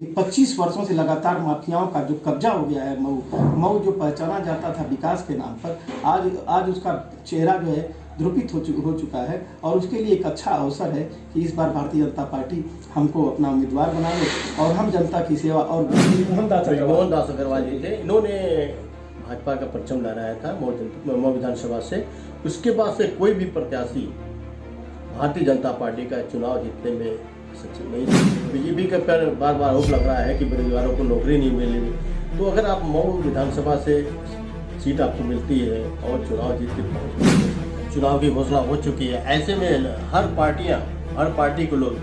25 वर्षों से लगातार माफियाओं का जो कब्जा हो गया है मऊ जो पहचाना जाता था विकास के नाम पर, आज उसका चेहरा जो है द्रुपित हो चुका है। और उसके लिए एक अच्छा अवसर है कि इस बार भारतीय जनता पार्टी हमको अपना उम्मीदवार बना ले और हम जनता की सेवा। और मोहनदास अग्रवाल जी थे, इन्होंने भाजपा का परचम लहराया था मऊ विधानसभा से। उसके बाद से कोई भी प्रत्याशी भारतीय जनता पार्टी का चुनाव जीतने में सक्षम नहीं। बीजेपी का पर बार बार आरोप लग रहा है कि बेरोजगारों को नौकरी नहीं मिलेगी। तो अगर आप मऊ विधानसभा से सीट आपको मिलती है और चुनाव जीत के चुनाव की घोषणा हो चुकी है, ऐसे में हर पार्टी को लोग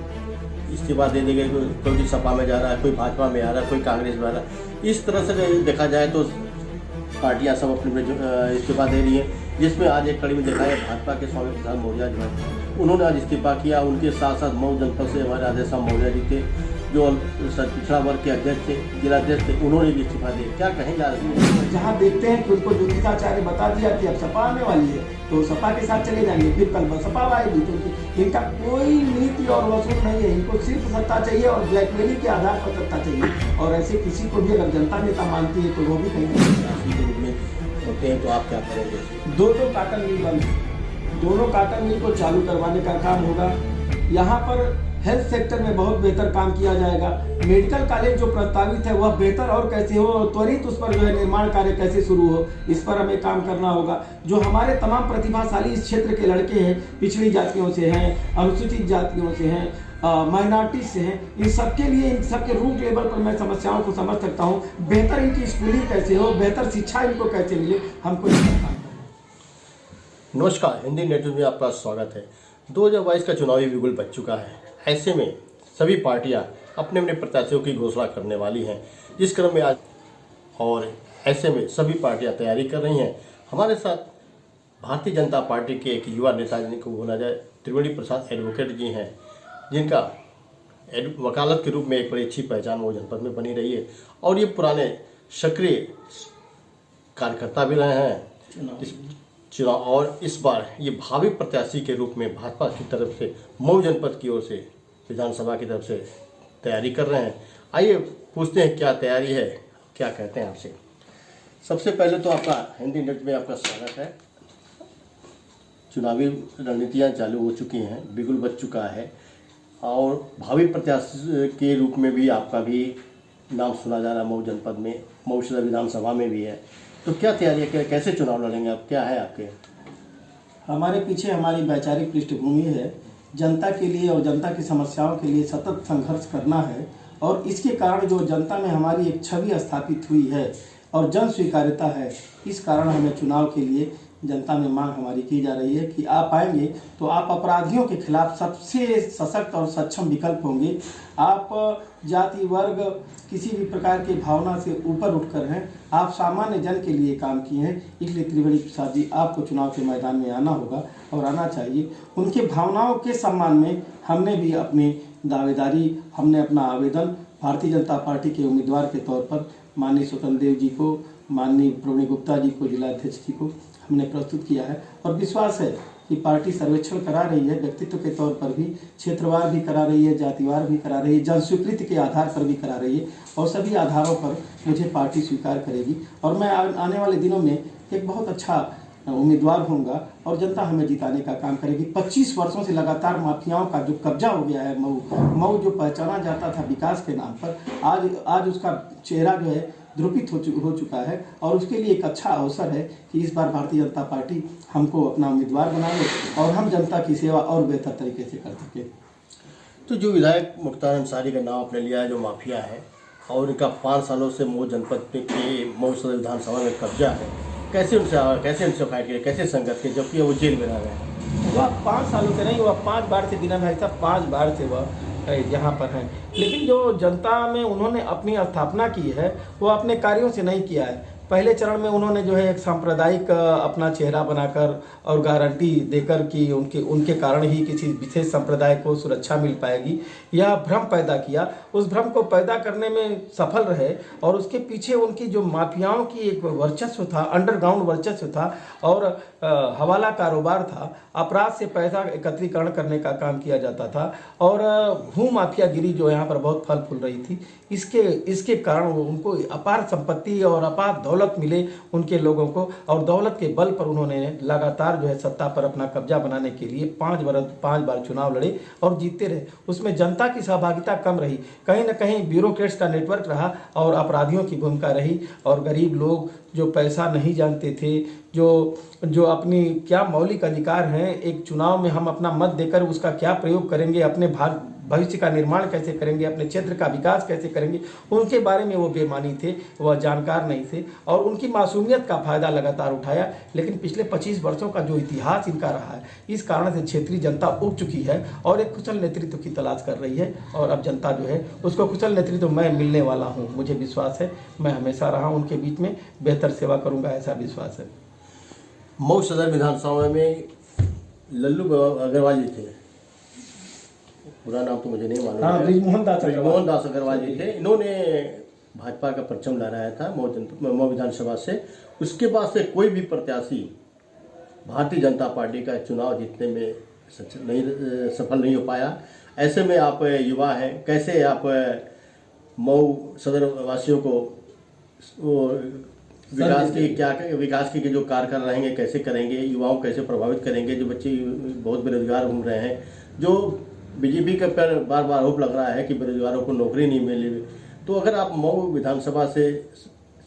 इस्तीफा दे देंगे। कोई सपा में जा रहा है, कोई भाजपा में आ रहा है, कोई कांग्रेस में आ रहा है। इस तरह से देखा जाए तो पार्टियां सब अपने इस्तीफा दे रही है, जिसमें आज एक कड़ी में देखा है भाजपा के स्वामी प्रसाद मौर्य जो है उन्होंने आज इस्तीफा किया। उनके साथ साथ मऊ जनपद से हमारे आदेश मौर्य जी थे, जो पिछड़ा वर्ग के अध्यक्ष थे, जिलाध्यक्ष थे, उन्होंने भी इस्तीफा दिया। क्या कहेंगे? जहाँ देखते हैं कि उनको ज्योतिषाचार्य बता दिया कि अब सपा आने वाली है तो सपा के साथ चले जाएंगे, फिर कल सपा आएगी। तो इनका कोई नीति और वसूल नहीं है, इनको सिर्फ सत्ता चाहिए और ब्लैकमेलिंग के आधार पर सत्ता चाहिए। और ऐसे किसी को भी अगर जनता नेता मानती है तो वो भी कहीं होते हैं। तो आप क्या करेंगे? दोनों काटन मिल बंद, दोनों काटन मिल को चालू करवाने का काम होगा। यहाँ पर हेल्थ सेक्टर में बहुत बेहतर काम किया जाएगा। मेडिकल कॉलेज जो प्रस्तावित है वह बेहतर और कैसे हो, त्वरित उस पर जो है निर्माण कार्य कैसे शुरू हो, इस पर हमें काम करना होगा। जो हमारे तमाम प्रतिभाशाली इस क्षेत्र के लड़के हैं, पिछड़ी जातियों से हैं, अनुसूचित जातियों से हैं, माइनॉरिटी से हैं, इन सबके लिए, इन सबके रूट लेवल पर मैं समस्याओं को समझ सकता हूँ। बेहतर इनकी स्कूलिंग कैसे हो, बेहतर शिक्षा इनको कैसे मिले, हमको इसका काम करना है। नमस्कार, हिंदी नेट न्यूज़ में आपका स्वागत है। 2022 का चुनावी बिगुल बज चुका है। ऐसे में सभी पार्टियां अपने अपने प्रत्याशियों की घोषणा करने वाली हैं, जिस क्रम में आज और ऐसे में सभी पार्टियां तैयारी कर रही हैं। हमारे साथ भारतीय जनता पार्टी के एक युवा नेता जिनको बोला जाए त्रिवेणी प्रसाद एडवोकेट जी हैं, जिनका वकालत के रूप में एक बड़ी अच्छी पहचान वो जनपद में बनी रही है और ये पुराने सक्रिय कार्यकर्ता भी रहे हैं चुनाव। और इस बार ये भावी प्रत्याशी के रूप में भाजपा की तरफ से मऊ जनपद की ओर से विधानसभा की तरफ से तैयारी कर रहे हैं। आइए पूछते हैं क्या तैयारी है, क्या कहते हैं आपसे। सबसे पहले तो आपका हिंदी नेट में आपका स्वागत है। चुनावी रणनीतियाँ चालू हो चुकी हैं, बिगुल बज चुका है और भावी प्रत्याशी के रूप में भी आपका भी नाम सुना जा रहा है मऊ जनपद में, मऊ सदर विधानसभा में भी है। तो क्या तैयारी है, कैसे चुनाव लड़ेंगे आप, क्या है आपके? हमारे पीछे हमारी वैचारिक पृष्ठभूमि है, जनता के लिए और जनता की समस्याओं के लिए सतत संघर्ष करना है। और इसके कारण जो जनता में हमारी एक छवि स्थापित हुई है और जन स्वीकार्यता है, इस कारण हमें चुनाव के लिए जनता में मांग हमारी की जा रही है कि आप आएंगे तो आप अपराधियों के खिलाफ सबसे सशक्त और सक्षम विकल्प होंगे। आप जाति वर्ग किसी भी प्रकार की भावना से ऊपर उठकर हैं, आप सामान्य जन के लिए काम किए हैं। इसलिए त्रिवेणी प्रसाद जी आपको चुनाव के मैदान में आना होगा और आना चाहिए। उनके भावनाओं के सम्मान में हमने भी अपनी दावेदारी, हमने अपना आवेदन भारतीय जनता पार्टी के उम्मीदवार के तौर पर माननीय स्वतंत्र देव जी को, माननीय प्रवीण गुप्ता जी को, जिलाध्यक्ष जी को हमने प्रस्तुत किया है। और विश्वास है कि पार्टी सर्वेक्षण करा रही है, व्यक्तित्व के तौर पर भी, क्षेत्रवार भी करा रही है, जातिवार भी करा रही है, जन स्वीकृति के आधार पर भी करा रही है और सभी आधारों पर मुझे पार्टी स्वीकार करेगी। और मैं आने वाले दिनों में एक बहुत अच्छा उम्मीदवार होऊंगा और जनता हमें जिताने का काम करेगी। 25 वर्षों से लगातार माफियाओं का जो कब्जा हो गया है मऊ जो पहचाना जाता था विकास के नाम पर, आज उसका चेहरा जो है द्रुपित हो चुका है। और उसके लिए एक अच्छा अवसर है कि इस बार भारतीय जनता पार्टी हमको अपना उम्मीदवार बना ले और हम जनता की सेवा और बेहतर तरीके से कर सके। तो जो विधायक मुख्तार अंसारी का नाम आपने लिया है, जो माफिया है और इनका 5 सालों से मऊ जनपद के मऊ सदर विधानसभा में कब्जा है, कैसे उनसे फाइट किया, कैसे संघर्ष किया, जबकि वो जेल में रह रहे हैं? वह 5 सालों से नहीं, वह 5 बार से बिना भाई साहब 5 बार से वह यहाँ पर हैं। लेकिन जो जनता में उन्होंने अपनी स्थापना की है वो अपने कार्यों से नहीं किया है। पहले चरण में उन्होंने जो है एक सांप्रदायिक अपना चेहरा बनाकर और गारंटी देकर कि उनके कारण ही किसी विशेष संप्रदाय को सुरक्षा मिल पाएगी, यह भ्रम पैदा किया। उस भ्रम को पैदा करने में सफल रहे और उसके पीछे उनकी जो माफियाओं की एक वर्चस्व था, अंडरग्राउंड वर्चस्व था और हवाला कारोबार था, अपराध से पैसा एकत्रीकरण करने का काम किया जाता था और भू माफियागिरी जो यहाँ पर बहुत फल फूल रही थी, इसके कारण उनको अपार संपत्ति और अपार दौलत मिले उनके लोगों को, और दौलत के बल पर उन्होंने लगातार जो है सत्ता पर अपना कब्जा बनाने के लिए 5 बार चुनाव लड़े और जीतते रहे। उसमें जनता की सहभागिता कम रही, कहीं ना कहीं ब्यूरोक्रेट्स का नेटवर्क रहा और अपराधियों की भूमिका रही, और गरीब लोग जो पैसा नहीं जानते थे, जो अपनी क्या मौलिक अधिकार हैं, एक चुनाव में हम अपना मत देकर उसका क्या प्रयोग करेंगे, अपने भविष्य का निर्माण कैसे करेंगे, अपने क्षेत्र का विकास कैसे करेंगे, उनके बारे में वो बेमानी थे, वह जानकार नहीं थे और उनकी मासूमियत का फायदा लगातार उठाया। लेकिन पिछले 25 वर्षों का जो इतिहास इनका रहा है, इस कारण से क्षेत्रीय जनता उब चुकी है और एक कुशल नेतृत्व की तलाश कर रही है, और अब जनता जो है उसको कुशल नेतृत्व मैं मिलने वाला हूँ। मुझे विश्वास है, मैं हमेशा रहा उनके बीच में, बेहतर सेवा करूँगा ऐसा विश्वास है। मऊ सदर विधानसभा में लल्लू अग्रवाल जी थे, पूरा नाम तो मुझे नहीं मालूम है। ब्रिजमोहन दास अग्रवाल जी थे। इन्होंने भाजपा का परचम लहराया था मऊ विधानसभा से। उसके बाद से कोई भी प्रत्याशी भारतीय जनता पार्टी का चुनाव जीतने में सफल नहीं हो पाया। ऐसे में आप युवा हैं, कैसे आप मऊ सदर वासियों को विकास की जो कार्यक्रम रहेंगे कैसे करेंगे, युवाओं कैसे प्रभावित करेंगे, जो बच्चे बहुत बेरोजगार घूम रहे हैं, जो बीजेपी के पर बार बार आरोप लग रहा है कि बेरोजगारों को नौकरी नहीं मिली, तो अगर आप मऊ विधानसभा से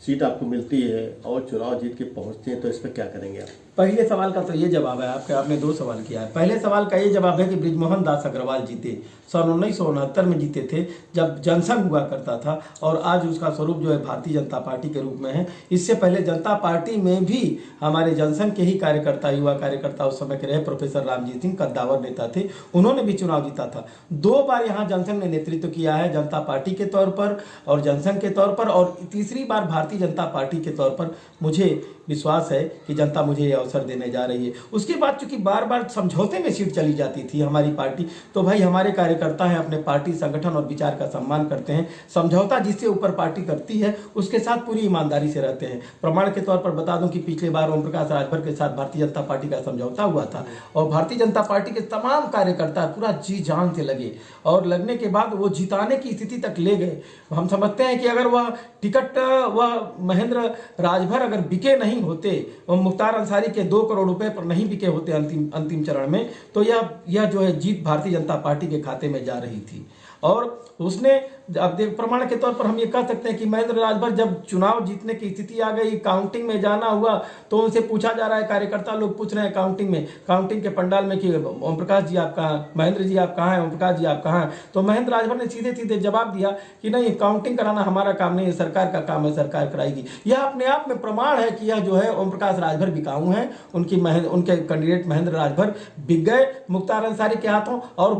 सीट आपको मिलती है और चुनाव जीत के पहुंचते हैं तो इस पर क्या करेंगे आप? पहले सवाल का तो ये जवाब है आपने 2 सवाल किया है। पहले सवाल का ये जवाब है कि ब्रिजमोहन दास अग्रवाल जीते, सन 1969 में जीते थे जब जनसंघ हुआ करता था, और आज उसका स्वरूप जो है भारतीय जनता पार्टी के रूप में है। इससे पहले जनता पार्टी में भी हमारे जनसंघ के ही कार्यकर्ता, युवा कार्यकर्ता उस समय के रहे, प्रोफेसर रामजीत सिंह कद्दावर नेता थे, उन्होंने भी चुनाव जीता था। 2 बार यहाँ जनसंघ ने नेतृत्व किया है, जनता पार्टी के तौर पर और जनसंघ के तौर पर, और तीसरी बार भारतीय जनता पार्टी के तौर पर। मुझे विश्वास है कि जनता मुझे ये अवसर देने जा रही है। उसके बाद चूंकि बार बार समझौते में सीट चली जाती थी हमारी पार्टी, तो भाई हमारे कार्यकर्ता हैं, अपने पार्टी संगठन और विचार का सम्मान करते हैं। समझौता जिससे ऊपर पार्टी करती है उसके साथ पूरी ईमानदारी से रहते हैं। प्रमाण के तौर पर बता दूं कि पिछले बार ओम प्रकाश राजभर के साथ भारतीय जनता पार्टी का समझौता हुआ था, और भारतीय जनता पार्टी के तमाम कार्यकर्ता पूरा जी जान से लगे, और लगने के बाद वो जिताने की स्थिति तक ले गए। हम समझते हैं कि अगर वह टिकट वह महेंद्र राजभर अगर बिके नहीं होते, और मुख्तार अंसारी के 2 करोड़ रुपए पर नहीं बिके होते अंतिम चरण में, तो यह जो है जीत भारतीय जनता पार्टी के खाते में जा रही थी। और उसने अब प्रमाण के तौर पर हम ये कह सकते हैं कि महेंद्र राजभर जब चुनाव जीतने की स्थिति आ गई, काउंटिंग में जाना हुआ, तो उनसे पूछा जा रहा है, कार्यकर्ता लोग पूछ रहे हैं काउंटिंग के पंडाल में कि ओम प्रकाश जी आप कहाँ, महेंद्र जी आप कहाँ हैं, ओम प्रकाश जी आप कहाँ हैं। तो महेंद्र राजभर ने सीधे सीधे जवाब दिया कि नहीं, काउंटिंग कराना हमारा काम नहीं है, सरकार का काम है, सरकार कराएगी। यह अपने आप में प्रमाण है कि यह जो है ओम प्रकाश राजभर बिकाऊ हैं, उनके कैंडिडेट महेंद्र राजभर बिक गए मुख्तार अंसारी के हाथों, और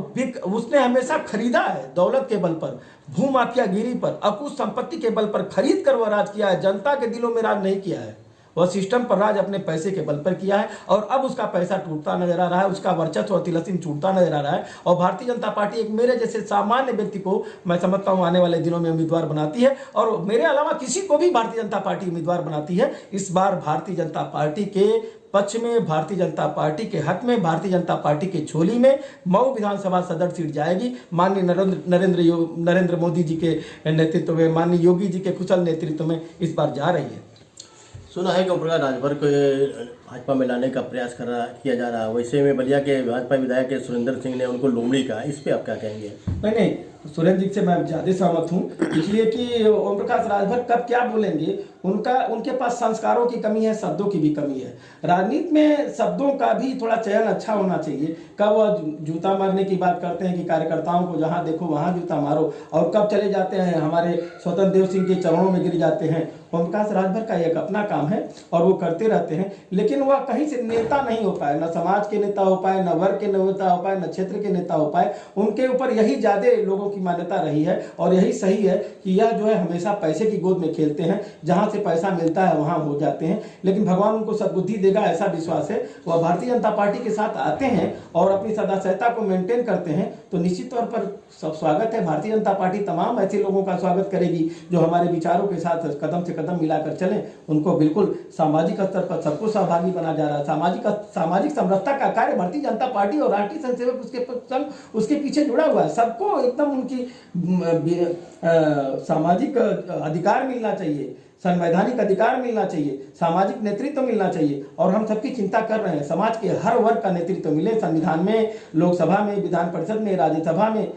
उसने हमेशा खरीदा है दौलत के बल पर, भू माफियागिरी पर, अकुश संपत्ति के बल पर खरीद कर वह राज किया है। जनता के दिलों में राज नहीं किया है, वह सिस्टम पर राज अपने पैसे के बल पर किया है, और अब उसका पैसा टूटता नजर आ रहा है, उसका वर्चस्व और तिलस्म छूटता नजर आ रहा है। और भारतीय जनता पार्टी एक मेरे जैसे सामान्य व्यक्ति को मैं समझता हूं आने वाले दिनों में उम्मीदवार बनाती है, और मेरे अलावा किसी को भी भारतीय जनता पार्टी उम्मीदवार बनाती है। इस बार भारतीय जनता पार्टी के पक्ष में, भारतीय जनता पार्टी के हक में, भारतीय जनता पार्टी के झोली में मऊ विधानसभा सदर सीट जाएगी। माननीय नरेंद्र मोदी जी के नेतृत्व में, माननीय योगी जी के कुशल नेतृत्व में इस बार जा रही है। सुना है कि ओम प्रकाश राजभर को भाजपा में लाने का प्रयास किया जा रहा है। वैसे में बलिया के भाजपा विधायक सुरेंद्र सिंह ने उनको लोमड़ी कहा, इस पे आप क्या कहेंगे? नहीं, सुरेंद्र जी से मैं ज्यादा सहमत हूँ, इसलिए कि ओम प्रकाश राजभर कब क्या बोलेंगे, उनके पास संस्कारों की कमी है, शब्दों की भी कमी है। राजनीति में शब्दों का भी थोड़ा चयन अच्छा होना चाहिए। कब वह जूता मारने की बात करते हैं कि कार्यकर्ताओं को जहां देखो वहां जूता मारो, और कब चले जाते हैं हमारे स्वतंत्र देव सिंह के चरणों में गिर जाते हैं। ओम प्रकाश राजभर का एक अपना काम है और वो करते रहते हैं, लेकिन वह कहीं से नेता नहीं हो पाए, न समाज के नेता हो पाए, न वर्ग के नेता हो पाए, न क्षेत्र के नेता हो पाए। उनके ऊपर यही ज्यादा लोगों की मान्यता रही है और यही सही है कि यह जो है हमेशा पैसे की गोद में खेलते हैं, जहां से पैसा मिलता है वहां हो जाते हैं, लेकिन भगवान उनको सद्बुद्धि देगा ऐसा विश्वास है। वह भारतीय जनता पार्टी के साथ आते हैं और अपनी सदाचारता को मेंटेन करते हैं तो निश्चित तौर पर सब स्वागत है। भारतीय जनता पार्टी तमाम ऐसे लोगों का स्वागत करेगी जो हमारे विचारों के साथ कदम से कदम मिलाकर चलें। उनको बिल्कुल सामाजिक स्तर पर सबको सहभागी बना जा रहा है। सामाजिक समरसता का कार्य भारतीय जनता पार्टी और राष्ट्रीय स्वयंसेवक उसके संघ उसके पीछे जुड़ा हुआ है। सबको एकदम उनकी सामाजिक अधिकार मिलना चाहिए, संवैधानिक अधिकार मिलना चाहिए, सामाजिक नेतृत्व मिलना चाहिए और हम सबकी चिंता कर रहे हैं समाज के हर वर्ग का नेतृत्व मिले, संविधान में, लोकसभा में, विधान परिषद में, राज्यसभा में।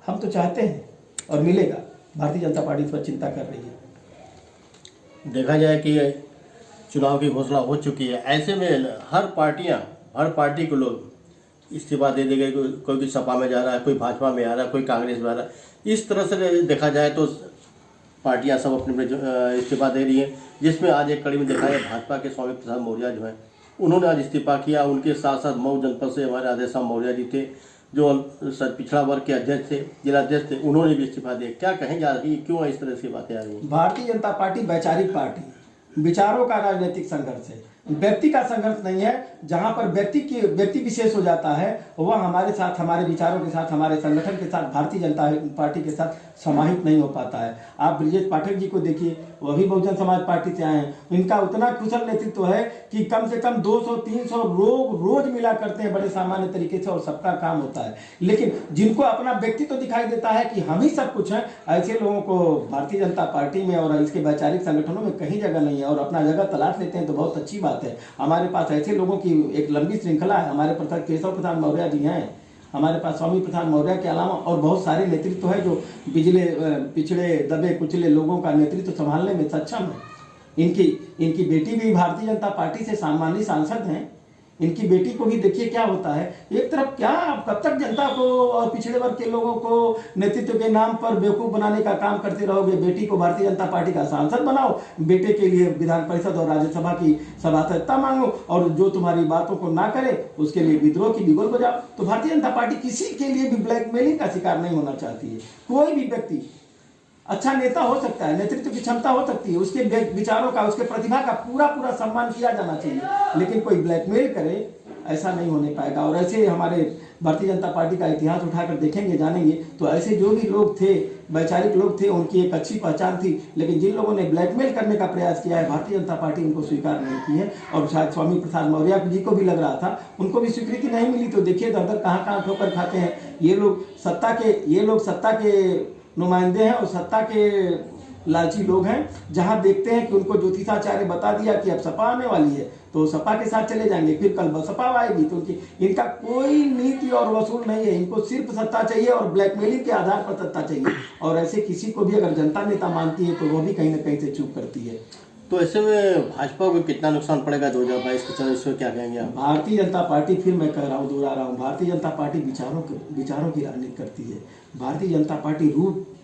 हम तो चाहते हैं और मिलेगा। भारतीय जनता पार्टी इस पर चिंता कर रही है। देखा जाए कि चुनाव की घोषणा हो चुकी है, ऐसे में हर पार्टी को लोग इस्तीफा दे देंगे। कोई सपा में जा रहा है, कोई भाजपा में आ रहा है, कोई कांग्रेस में आ रहा है। इस तरह से देखा जाए तो पार्टियां सब अपने इस्तीफा दे रही हैं, जिसमें आज एक कड़ी में देखा है भाजपा के स्वामी प्रसाद मौर्य जो हैं उन्होंने आज इस्तीफा किया। उनके साथ साथ मऊ जनपद से हमारे आदेश मौर्य जी थे जो पिछड़ा वर्ग के अध्यक्ष थे, जिलाध्यक्ष थे, उन्होंने भी इस्तीफा दिया। क्या कहेंगे आज क्यों इस तरह की बातें आ रही हैं? भारतीय जनता पार्टी वैचारिक पार्टी, विचारों का राजनीतिक संघर्ष है, व्यक्ति का संघर्ष नहीं है। जहां पर व्यक्ति विशेष हो जाता है वह हमारे साथ, हमारे विचारों के साथ, हमारे संगठन के साथ, भारतीय जनता पार्टी के साथ समाहित नहीं हो पाता है। आप ब्रजेश पाठक जी को देखिए, वह भी बहुजन समाज पार्टी से आए हैं। इनका उतना कुशल नेतृत्व है कि कम से कम 200-300 लोग रोज मिला करते हैं बड़े सामान्य तरीके से और सबका काम होता है। लेकिन जिनको अपना व्यक्तित्व दिखाई देता है कि हम ही सब कुछ हैं, ऐसे लोगों को भारतीय जनता पार्टी में और इसके वैचारिक संगठनों में कहीं जगह नहीं है और अपना जगह तलाश लेते हैं तो बहुत अच्छी बात है। हमारे पास ऐसे लोगों की एक लंबी श्रृंखला है। हमारे प्रसाद केशव प्रसाद मौर्य जी हैं, हमारे पास स्वामी प्रसाद मौर्य के अलावा और बहुत सारे नेतृत्व है जो पिछड़े दबे कुचले लोगों का नेतृत्व संभालने में सक्षम है। इनकी बेटी भी भारतीय जनता पार्टी से सामान्य सांसद हैं। इनकी बेटी को भी देखिए क्या होता है। एक तरफ क्या कब तक जनता को और पिछड़े वर्ग के लोगों को नेतृत्व के नाम पर बेवकूफ बनाने का काम करते रहोगे। बेटी को भारतीय जनता पार्टी का सांसद बनाओ, बेटे के लिए विधान परिषद और राज्यसभा की सभासदता मांगो और जो तुम्हारी बातों को ना करे उसके लिए विद्रोह की बिगुल बजाओ। तो भारतीय जनता पार्टी किसी के लिए भी ब्लैकमेलिंग का शिकार नहीं होना चाहती है। कोई भी व्यक्ति अच्छा नेता हो सकता है, नेतृत्व की क्षमता हो सकती है, उसके विचारों का, उसके प्रतिभा का पूरा सम्मान किया जाना चाहिए, लेकिन कोई ब्लैकमेल करे ऐसा नहीं होने पाएगा। और ऐसे हमारे भारतीय जनता पार्टी का इतिहास उठाकर देखेंगे, जानेंगे तो ऐसे जो भी लोग थे, वैचारिक लोग थे, उनकी एक अच्छी पहचान थी। लेकिन जिन लोगों ने ब्लैकमेल करने का प्रयास किया है, भारतीय जनता पार्टी उनको स्वीकार नहीं की है। और शायद स्वामी प्रसाद मौर्य जी को भी लग रहा था, उनको भी स्वीकृति नहीं मिली। तो देखिए दर कहाँ ठोकर खाते हैं। ये लोग सत्ता के नुमाइंदे हैं और सत्ता के लालची लोग हैं। जहां देखते हैं कि उनको ज्योतिषाचार्य बता दिया कि अब सपा आने वाली है तो सपा के साथ चले जाएंगे, फिर कल सपा आएगी तो इनका कोई नीति और वसूल नहीं है। इनको सिर्फ सत्ता चाहिए और ब्लैकमेलिंग के आधार पर सत्ता चाहिए। और ऐसे किसी को भी अगर जनता नेता मानती है तो वो भी कहीं ना कहीं से चूक करती है। तो ऐसे में भाजपा को कितना नुकसान पड़ेगा 2022 के चुनाव, इसमें क्या कहेंगे आप? भारतीय जनता पार्टी, फिर मैं कह रहा हूँ, दोहरा रहा हूँ, भारतीय जनता पार्टी विचारों की राजनीति करती है। भारतीय जनता पार्टी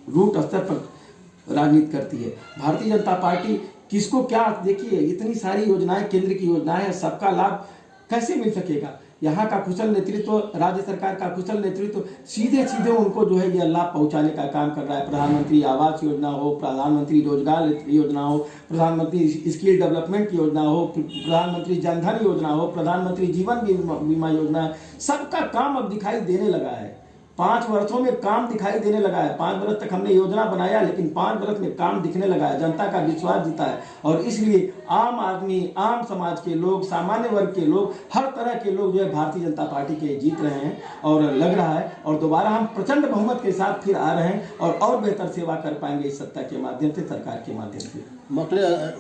रूट स्तर पर राजनीति करती है। भारतीय जनता पार्टी किसको क्या, देखिए इतनी सारी योजनाएं, केंद्र की योजनाएं हैं, सबका लाभ कैसे मिल सकेगा। यहाँ का कुशल नेतृत्व, राज्य सरकार का कुशल नेतृत्व सीधे उनको जो है ये लाभ पहुंचाने का काम कर रहा है। प्रधानमंत्री आवास योजना हो, प्रधानमंत्री रोजगार योजना हो, प्रधानमंत्री स्किल डेवलपमेंट की योजना हो, प्रधानमंत्री जनधन योजना हो, प्रधानमंत्री जीवन बीमा योजना, सबका काम अब दिखाई देने लगा है। 5 वर्षों में काम दिखाई देने लगा है। 5 वर्ष तक हमने योजना बनाया लेकिन 5 वर्ष में काम दिखने लगा है, जनता का विश्वास जीता है। और इसलिए आम आदमी, आम समाज के लोग, सामान्य वर्ग के लोग, हर तरह के लोग जो है भारतीय जनता पार्टी के जीत रहे हैं और लग रहा है। और दोबारा हम प्रचंड बहुमत के साथ फिर आ रहे हैं और बेहतर सेवा कर पाएंगे इस सत्ता के माध्यम से, सरकार के माध्यम से।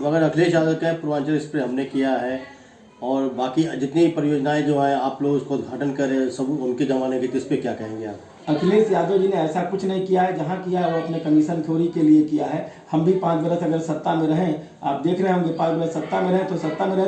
मगर अखिलेश यादव का पूर्वांचल इस पर हमने किया है और बाकी जितनी परियोजनाएं जो है आप लोग उसको उद्घाटन करें, सब उनके जमाने के, तो इस पर क्या कहेंगे आप? अखिलेश यादव जी ने ऐसा कुछ नहीं किया है। जहां किया है वो अपने कमीशन खोरी के लिए किया है। हम भी 5 वर्ष अगर सत्ता में रहें, आप देख रहे होंगे 5 वर्ष सत्ता में रहे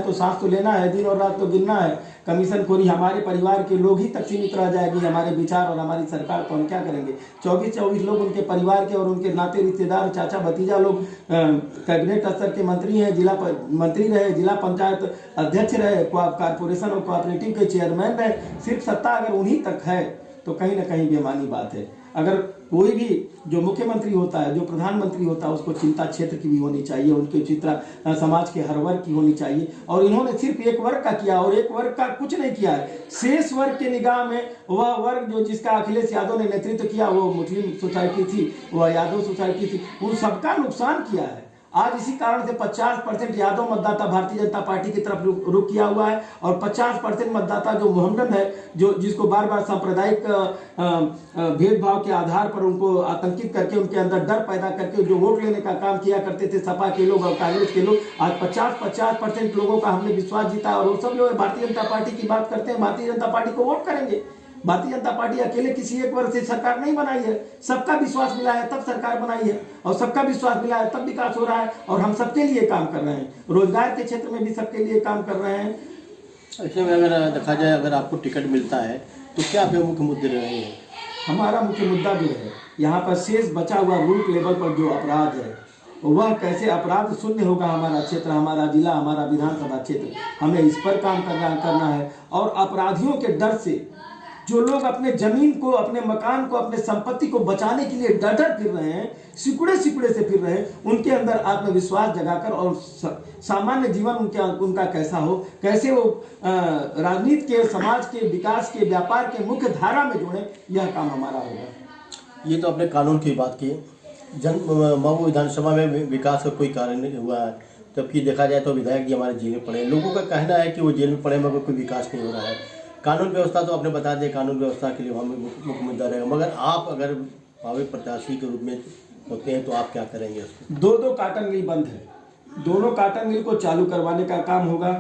तो सांस तो लेना है, दिन और रात तो गिनना है। कमीशन खोरी हमारे परिवार के लोग ही तक सीमित रह जाएगी, हमारे विचार और हमारी सरकार को हम क्या करेंगे। 24 लोग उनके परिवार के और उनके नाते रिश्तेदार, चाचा भतीजा लोग कैबिनेट स्तर के मंत्री हैं, जिला मंत्री रहे, जिला पंचायत अध्यक्ष रहे, कॉर्पोरेशन और कोऑपरेटिव के चेयरमैन रहे। सिर्फ सत्ता अगर उन्हीं तक है तो कहीं ना कहीं बेमानी बात है। अगर कोई भी जो मुख्यमंत्री होता है, जो प्रधानमंत्री होता है, उसको चिंता क्षेत्र की भी होनी चाहिए, उनकी चिंता समाज के हर वर्ग की होनी चाहिए। और इन्होंने सिर्फ एक वर्ग का किया और एक वर्ग का कुछ नहीं किया है। शेष वर्ग के निगाह में वह वर्ग जो जिसका अखिलेश यादव ने नेतृत्व किया, वो मुस्लिम सोसाइटी थी, वह यादव सोसाइटी थी, उन सबका नुकसान किया है। आज इसी कारण से 50% यादव मतदाता भारतीय जनता पार्टी की तरफ रुख किया हुआ है और 50% मतदाता जो मोहम्मदन है, जो जिसको बार बार सांप्रदायिक भेदभाव के आधार पर उनको आतंकित करके उनके अंदर डर पैदा करके जो वोट लेने का काम किया करते थे सपा के लोग और कांग्रेस के लोग, आज 50% लोगों का हमने विश्वास जीता और वो सब लोग भारतीय जनता पार्टी की बात करते हैं, भारतीय जनता पार्टी को वोट करेंगे। भारतीय जनता पार्टी अकेले किसी एक वर्ग से सरकार नहीं बनाई है, सबका विश्वास मिला है तब सरकार बनाई है और सबका विश्वास मिला है तब विकास हो रहा है और हम सबके लिए काम कर रहे हैं। रोजगार के क्षेत्र में भी सबके लिए काम कर रहे हैं। ऐसे में अगर देखा जाए, अगर आपको टिकट मिलता है तो क्या आपके मुख्य मुद्दे रहेंगे? हमारा मुख्य मुद्दा जो है यहाँ पर शेष बचा हुआ रूट लेवल पर जो अपराध है वह कैसे अपराध शून्य होगा। हमारा क्षेत्र, हमारा जिला, हमारा विधानसभा क्षेत्र, हमें इस पर काम करना है। और अपराधियों के डर से जो लोग अपने जमीन को, अपने मकान को, अपने संपत्ति को बचाने के लिए डर फिर रहे हैं, सिकुड़े से फिर रहे हैं, उनके अंदर आत्मविश्वास जगाकर और सामान्य जीवन उनका कैसा हो, कैसे वो राजनीति के, समाज के विकास के, व्यापार के मुख्य धारा में जोड़े, यह काम हमारा होगा। ये तो अपने कानून की बात की। मऊ विधानसभा में विकास का कोई कार्य नहीं हुआ है, जबकि देखा जाए तो विधायक जी हमारे जेल में पड़े। लोगों का कहना है कि वो जेल में पड़े मगर कोई विकास नहीं हो रहा है। कानून व्यवस्था तो आपने बता दिया, कानून व्यवस्था के लिए हमें मुख्य मुद्दा रहेगा, मगर आप अगर भावी प्रत्याशी के रूप में होते हैं तो आप क्या करेंगे? दो काटन मिल बंद है, दोनों काटन मिल को चालू करवाने का काम होगा।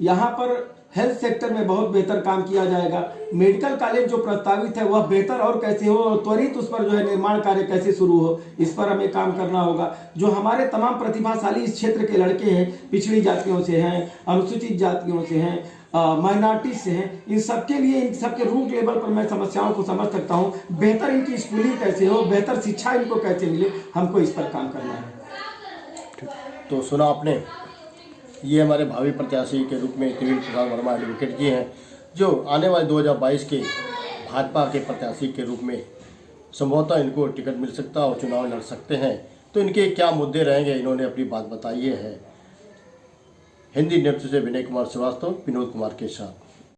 यहाँ पर हेल्थ सेक्टर में बहुत बेहतर काम किया जाएगा। मेडिकल कॉलेज जो प्रस्तावित है वह बेहतर और कैसे हो और त्वरित उस पर जो है निर्माण कार्य कैसे शुरू हो, इस पर हमें काम करना होगा। जो हमारे तमाम प्रतिभाशाली इस क्षेत्र के लड़के हैं, पिछड़ी जातियों से हैं, अनुसूचित जातियों से हैं, माइनॉरिटी से हैं, इन सबके लिए, इन सबके रूट लेवल पर मैं समस्याओं को समझ सकता हूँ। बेहतर इनकी स्कूलिंग कैसे हो, बेहतर शिक्षा इनको कैसे मिले, हमको इस पर काम करना है। तो सुना आपने, ये हमारे भावी प्रत्याशी के रूप में त्रिवेणी प्रसाद वर्मा एडवोकेट जी हैं, जो आने वाले 2022 के भाजपा के प्रत्याशी के रूप में संभवतः इनको टिकट मिल सकता है और चुनाव लड़ सकते हैं। तो इनके क्या मुद्दे रहेंगे, इन्होंने अपनी बात बताई है। हिंदी न्यूज़ से विनय कुमार श्रीवास्तव, विनोद कुमार के साथ।